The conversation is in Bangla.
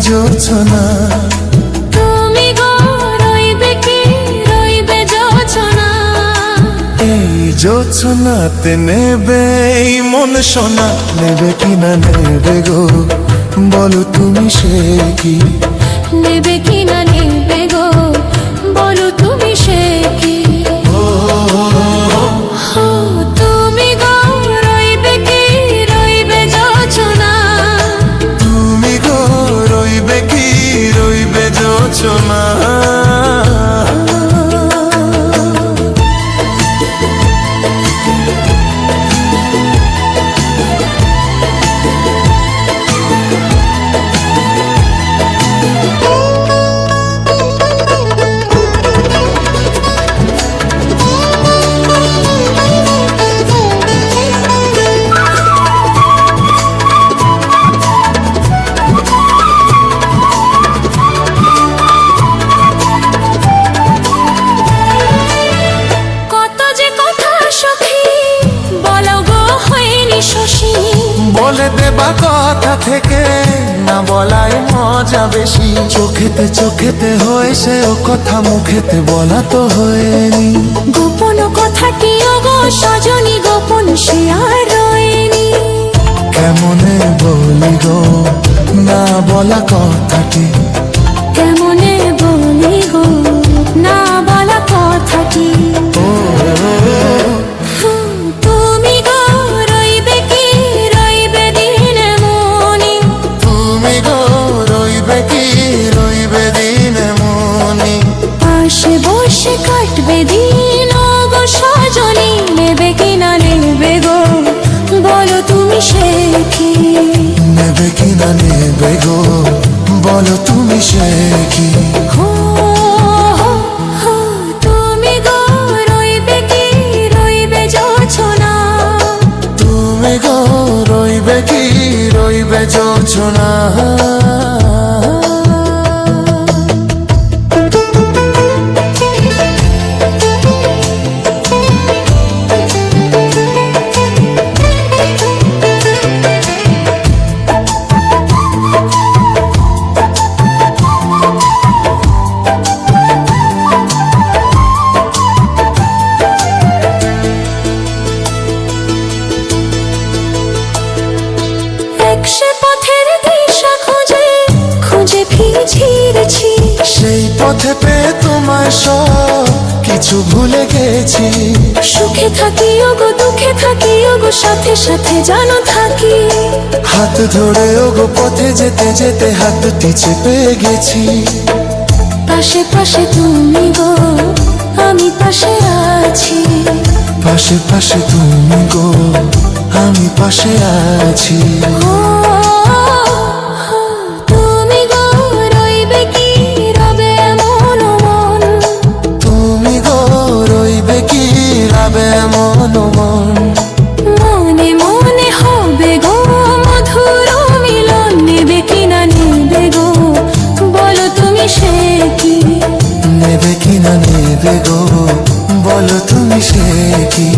জোছনা। তুমি গো রইবে কি রইবে জোছনা। এই জোছনাতে নেবে এই মন সোনা, নেবে কি না নেবে গো বলো তুমি সে কি? নেবে কি না নেবে গো বলো তুমি সে কি? তুমি গো রইবে কি রইবে জোছনা। তুমি গো রইবে কি রইবে জোছনা। বলে দেবা কথা থেকে না বলাই মজা বেশি। চোখেতে চোখেতে হয়েছে ও কথা, মুখেতে বলা তো হয়নি। গোপন কথাটি ওগো সজনী গোপন সে আর রয়নি। কেমনে বলি গো না বলা কথাটি? কেমনে বলি গো না বলা কথাটি? তুমি গো রইবে কি রইবে দিন মনি। তুমি গো রইবে কি রইবে দিন মনি। পাশে বসে কাটবে দিন গো সজনী। নেবে কি না নেবে গো বলো তুমি সে কি? নেবে কি না নেবে গো বলো তুমি সে কি? তুমি গো রইবে কি রইবে জোছনা। তুমি গো রইবে কি রইবে জোছনা। সে পথের দিশা খুঁজে খুঁজে ফিরছি। সেই পথে পেয়ে তোমায় সব কিছু ভুলে গেছি। সুখে থাকি ওগো দুঃখে থাকি ওগো সাথে সাথে জানো থাকি। হাত ধরে ওগো পথে যেতে যেতে হাত দুটি চেপে গেছি। পাশে পাশে তুমি গো আমি পাশে আছি। পাশে পাশে তুমি গো আমি পাশে আছি। তুমি গো রইবে কি রবে এমন মন। তুমি গো রইবে কি রবে এমন মন। মনে মনে হবে গো মধুর মিলন। নেবে কি না নেবে গো বলো তুমি সে কি? নেবে কি না নেবে গো বলো তুমি সে কি?